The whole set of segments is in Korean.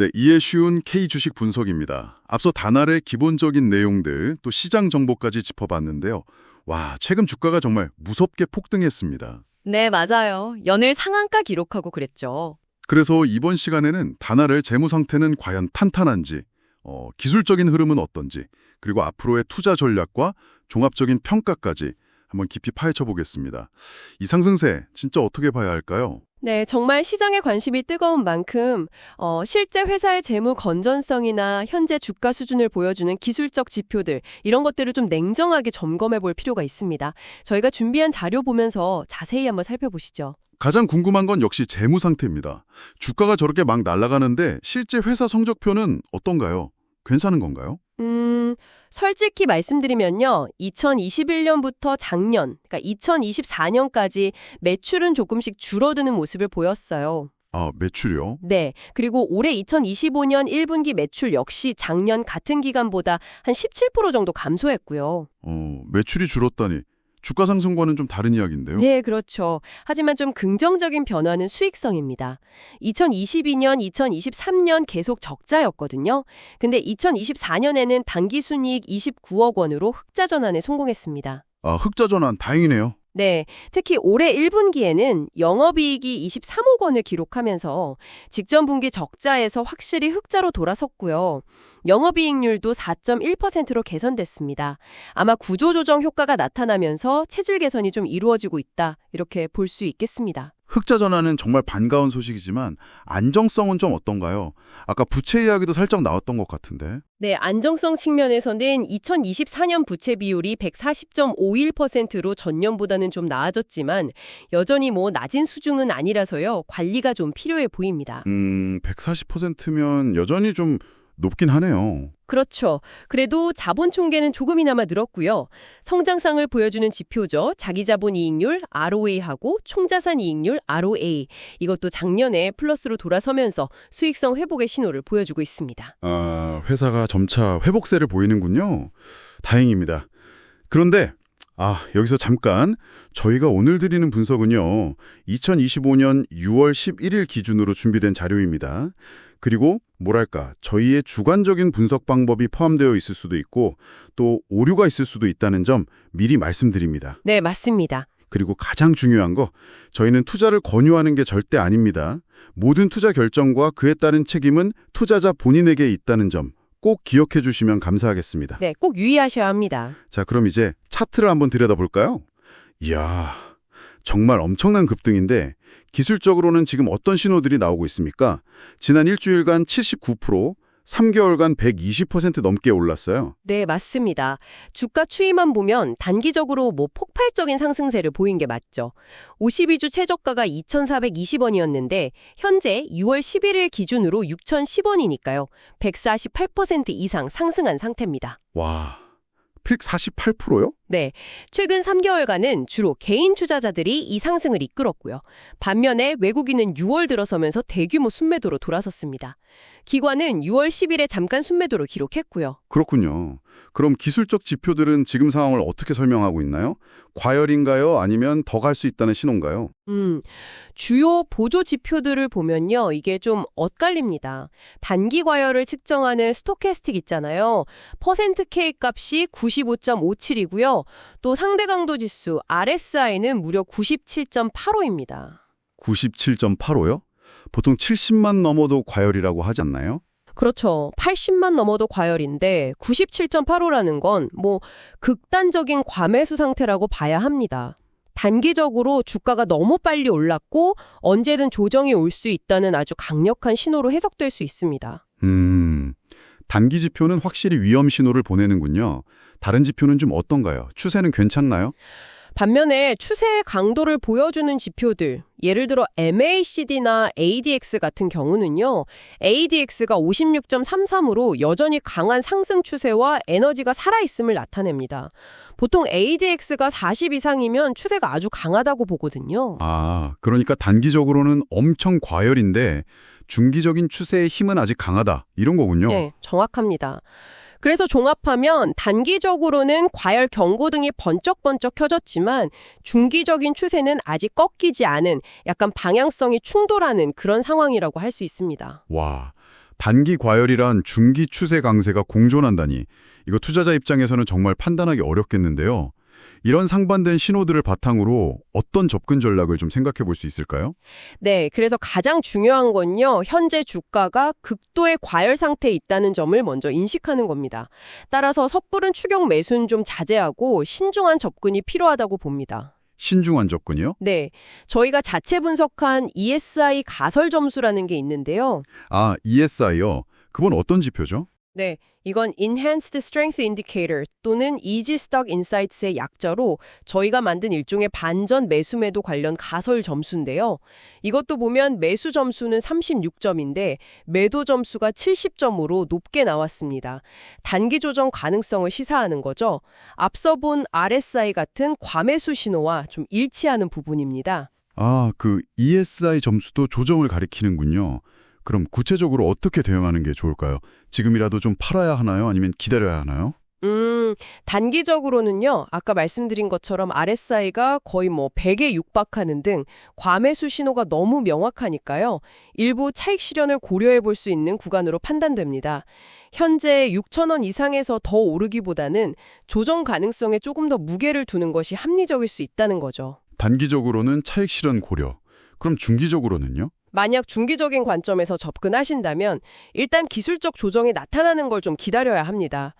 네, 이해 쉬운 K주식 분석입니다. 앞서 단알의 기본적인 내용들, 또 시장 정보까지 짚어봤는데요. 와, 최근 주가가 정말 무섭게 폭등했습니다. 네, 맞아요. 연일 상한가 기록하고 그랬죠. 그래서 이번 시간에는 단알의 재무 상태는 과연 탄탄한지, 기술적인 흐름은 어떤지, 그리고 앞으로의 투자 전략과 종합적인 평가까지 한번 깊이 파헤쳐 보겠습니다. 이 상승세 진짜 어떻게 봐야 할까요? 네, 정말 시장에 관심이 뜨거운 만큼 실제 회사의 재무 건전성이나 현재 주가 수준을 보여주는 기술적 지표들 이런 것들을 좀 냉정하게 점검해 볼 필요가 있습니다. 저희가 준비한 자료 보면서 자세히 한번 살펴보시죠. 가장 궁금한 건 역시 재무 상태입니다. 주가가 저렇게 막 날아가는데 실제 회사 성적표는 어떤가요? 괜찮은 건가요? 솔직히 말씀드리면요. 2021년부터 작년, 그러니까 2024년까지 매출은 조금씩 줄어드는 모습을 보였어요. 아, 매출이요? 네. 그리고 올해 2025년 1분기 매출 역시 작년 같은 기간보다 한 17% 정도 감소했고요. 매출이 줄었다니. 주가 상승과는 좀 다른 이야기인데요. 네, 그렇죠. 하지만 좀 긍정적인 변화는 수익성입니다. 2022년, 2023년 계속 적자였거든요. 근데 2024년에는 당기순이익 29억 원으로 흑자 전환에 성공했습니다. 아, 흑자 전환 다행이네요. 네, 특히 올해 1분기에는 영업이익이 23억 원을 기록하면서 직전 분기 적자에서 확실히 흑자로 돌아섰고요. 영업이익률도 4.1%로 개선됐습니다. 아마 구조조정 효과가 나타나면서 체질 개선이 좀 이루어지고 있다, 이렇게 볼 수 있겠습니다. 흑자 전환은 정말 반가운 소식이지만 안정성은 좀 어떤가요? 아까 부채 이야기도 살짝 나왔던 것 같은데. 네, 안정성 측면에서는 2024년 부채 비율이 140.51%로 전년보다는 좀 나아졌지만 여전히 낮은 수준은 아니라서요. 관리가 좀 필요해 보입니다. 140%면 여전히 좀 높긴 하네요. 그렇죠. 그래도 자본 총계는 조금이나마 늘었고요. 성장성을 보여주는 지표죠. 자기자본 이익률 ROA하고 총자산 이익률 ROA. 이것도 작년에 플러스로 돌아서면서 수익성 회복의 신호를 보여주고 있습니다. 아, 회사가 점차 회복세를 보이는군요. 다행입니다. 그런데 여기서 잠깐 저희가 오늘 드리는 분석은요. 2025년 6월 11일 기준으로 준비된 자료입니다. 그리고 저희의 주관적인 분석 방법이 포함되어 있을 수도 있고 또 오류가 있을 수도 있다는 점 미리 말씀드립니다. 네, 맞습니다. 그리고 가장 중요한 거, 저희는 투자를 권유하는 게 절대 아닙니다. 모든 투자 결정과 그에 따른 책임은 투자자 본인에게 있다는 점 꼭 기억해 주시면 감사하겠습니다. 네, 꼭 유의하셔야 합니다. 자, 그럼 이제 차트를 한번 들여다볼까요? 이야, 정말 엄청난 급등인데 기술적으로는 지금 어떤 신호들이 나오고 있습니까? 지난 일주일간 79%, 3개월간 120% 넘게 올랐어요. 네, 맞습니다. 주가 추이만 보면 단기적으로 폭발적인 상승세를 보인 게 맞죠. 52주 최저가가 2,420원이었는데 현재 6월 11일 기준으로 6,010원이니까요. 148% 이상 상승한 상태입니다. 와, 148%요? 네, 최근 3개월간은 주로 개인 투자자들이 이 상승을 이끌었고요. 반면에 외국인은 6월 들어서면서 대규모 순매도로 돌아섰습니다. 기관은 6월 10일에 잠깐 순매도를 기록했고요. 그렇군요. 그럼 기술적 지표들은 지금 상황을 어떻게 설명하고 있나요? 과열인가요? 아니면 더 갈 수 있다는 신호인가요? 주요 보조 지표들을 보면요. 이게 좀 엇갈립니다. 단기 과열을 측정하는 스토캐스틱 있잖아요. %K 값이 95.57이고요. 또 상대 강도 지수 RSI는 무려 97.85입니다. 97.85요? 보통 70만 넘어도 과열이라고 하지 않나요? 그렇죠. 80만 넘어도 과열인데 97.85라는 건 극단적인 과매수 상태라고 봐야 합니다. 단기적으로 주가가 너무 빨리 올랐고 언제든 조정이 올 수 있다는 아주 강력한 신호로 해석될 수 있습니다. 단기 지표는 확실히 위험 신호를 보내는군요. 다른 지표는 좀 어떤가요? 추세는 괜찮나요? 반면에 추세의 강도를 보여주는 지표들, 예를 들어 MACD나 ADX 같은 경우는요. ADX가 56.33으로 여전히 강한 상승 추세와 에너지가 살아있음을 나타냅니다. 보통 ADX가 40 이상이면 추세가 아주 강하다고 보거든요. 아, 그러니까 단기적으로는 엄청 과열인데 중기적인 추세의 힘은 아직 강하다, 이런 거군요. 네, 정확합니다. 그래서 종합하면 단기적으로는 과열 경고등이 번쩍번쩍 켜졌지만 중기적인 추세는 아직 꺾이지 않은 약간 방향성이 충돌하는 그런 상황이라고 할 수 있습니다. 와, 단기 과열이란 중기 추세 강세가 공존한다니 이거 투자자 입장에서는 정말 판단하기 어렵겠는데요. 이런 상반된 신호들을 바탕으로 어떤 접근 전략을 좀 생각해 볼 수 있을까요? 네, 그래서 가장 중요한 건요, 현재 주가가 극도의 과열 상태에 있다는 점을 먼저 인식하는 겁니다. 따라서 섣부른 추격 매수는 좀 자제하고 신중한 접근이 필요하다고 봅니다. 신중한 접근이요? 네, 저희가 자체 분석한 ESI 가설 점수라는 게 있는데요. 아, ESI요. 그건 어떤 지표죠? 네, 이건 Enhanced Strength Indicator 또는 Easy Stock Insights의 약자로 저희가 만든 일종의 반전 매수매도 관련 가설 점수인데요. 이것도 보면 매수 점수는 36점인데 매도 점수가 70점으로 높게 나왔습니다. 단기 조정 가능성을 시사하는 거죠. 앞서 본 RSI 같은 과매수 신호와 좀 일치하는 부분입니다. 아, 그 ESI 점수도 조정을 가리키는군요. 그럼 구체적으로 어떻게 대응하는 게 좋을까요? 지금이라도 좀 팔아야 하나요? 아니면 기다려야 하나요? 단기적으로는요, 아까 말씀드린 것처럼 RSI가 거의 100에 육박하는 등 과매수 신호가 너무 명확하니까요. 일부 차익 실현을 고려해 볼 수 있는 구간으로 판단됩니다. 현재 6,000원 이상에서 더 오르기보다는 조정 가능성에 조금 더 무게를 두는 것이 합리적일 수 있다는 거죠. 단기적으로는 차익 실현 고려. 그럼 중기적으로는요? 만약 중기적인 관점에서 접근하신다면 일단 기술적 조정이 나타나는 걸 좀 기다려야 합니다.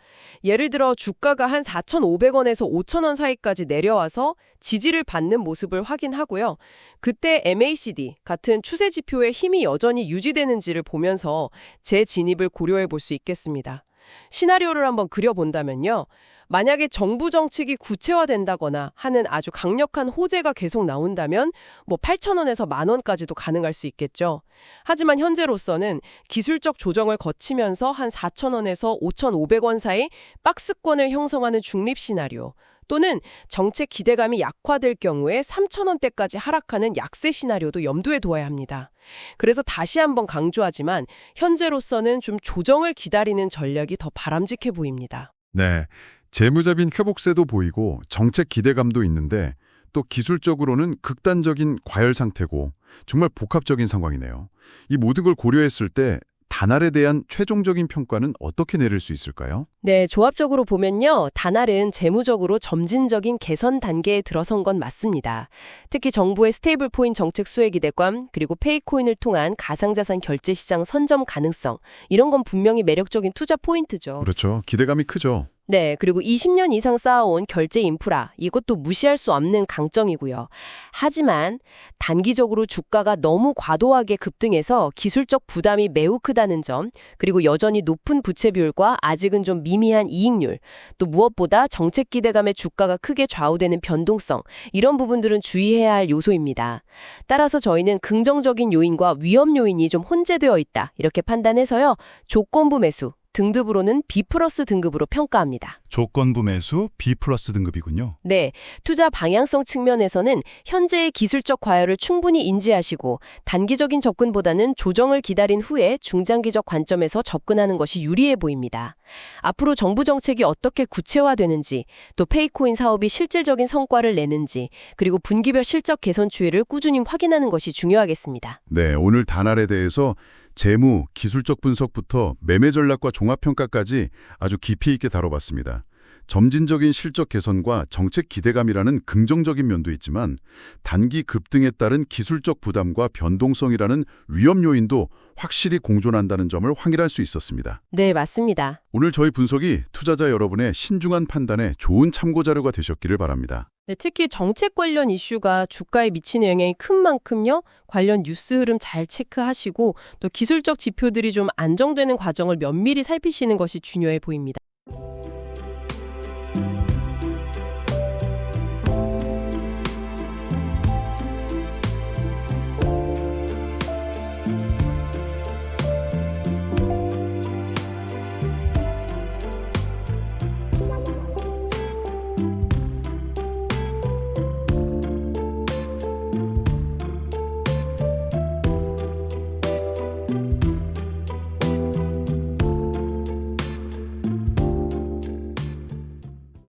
예를 들어 주가가 한 4,500원에서 5,000원 사이까지 내려와서 지지를 받는 모습을 확인하고요. 그때 MACD 같은 추세 지표의 힘이 여전히 유지되는지를 보면서 재진입을 고려해 볼 수 있겠습니다. 시나리오를 한번 그려본다면요. 만약에 정부 정책이 구체화된다거나 하는 아주 강력한 호재가 계속 나온다면 8,000원에서 10,000원까지도 가능할 수 있겠죠. 하지만 현재로서는 기술적 조정을 거치면서 한 4,000원에서 5,500원 사이 박스권을 형성하는 중립 시나리오 또는 정책 기대감이 약화될 경우에 3,000원대까지 하락하는 약세 시나리오도 염두에 두어야 합니다. 그래서 다시 한번 강조하지만 현재로서는 좀 조정을 기다리는 전략이 더 바람직해 보입니다. 네. 재무적인 회복세도 보이고 정책 기대감도 있는데 또 기술적으로는 극단적인 과열 상태고 정말 복합적인 상황이네요. 이 모든 걸 고려했을 때 단알에 대한 최종적인 평가는 어떻게 내릴 수 있을까요? 네, 조합적으로 보면요. 단알은 재무적으로 점진적인 개선 단계에 들어선 건 맞습니다. 특히 정부의 스테이블 코인 정책 수혜 기대감, 그리고 페이코인을 통한 가상자산 결제 시장 선점 가능성, 이런 건 분명히 매력적인 투자 포인트죠. 그렇죠. 기대감이 크죠. 네, 그리고 20년 이상 쌓아온 결제 인프라, 이것도 무시할 수 없는 강점이고요. 하지만 단기적으로 주가가 너무 과도하게 급등해서 기술적 부담이 매우 크다는 점, 그리고 여전히 높은 부채 비율과 아직은 좀 미미한 이익률, 또 무엇보다 정책 기대감에 주가가 크게 좌우되는 변동성, 이런 부분들은 주의해야 할 요소입니다. 따라서 저희는 긍정적인 요인과 위험 요인이 좀 혼재되어 있다, 이렇게 판단해서요. 조건부 매수, 등급으로는 B+ 등급으로 평가합니다. 조건부 매수 B+ 등급이군요. 네, 투자 방향성 측면에서는 현재의 기술적 과열을 충분히 인지하시고 단기적인 접근보다는 조정을 기다린 후에 중장기적 관점에서 접근하는 것이 유리해 보입니다. 앞으로 정부 정책이 어떻게 구체화되는지, 또 페이코인 사업이 실질적인 성과를 내는지, 그리고 분기별 실적 개선 추이를 꾸준히 확인하는 것이 중요하겠습니다. 네, 오늘 단알에 대해서 재무, 기술적 분석부터 매매 전략과 종합평가까지 아주 깊이 있게 다뤄봤습니다. 점진적인 실적 개선과 정책 기대감이라는 긍정적인 면도 있지만 단기 급등에 따른 기술적 부담과 변동성이라는 위험 요인도 확실히 공존한다는 점을 확인할 수 있었습니다. 네, 맞습니다. 오늘 저희 분석이 투자자 여러분의 신중한 판단에 좋은 참고 자료가 되셨기를 바랍니다. 네, 특히 정책 관련 이슈가 주가에 미치는 영향이 큰 만큼요. 관련 뉴스 흐름 잘 체크하시고 또 기술적 지표들이 좀 안정되는 과정을 면밀히 살피시는 것이 중요해 보입니다.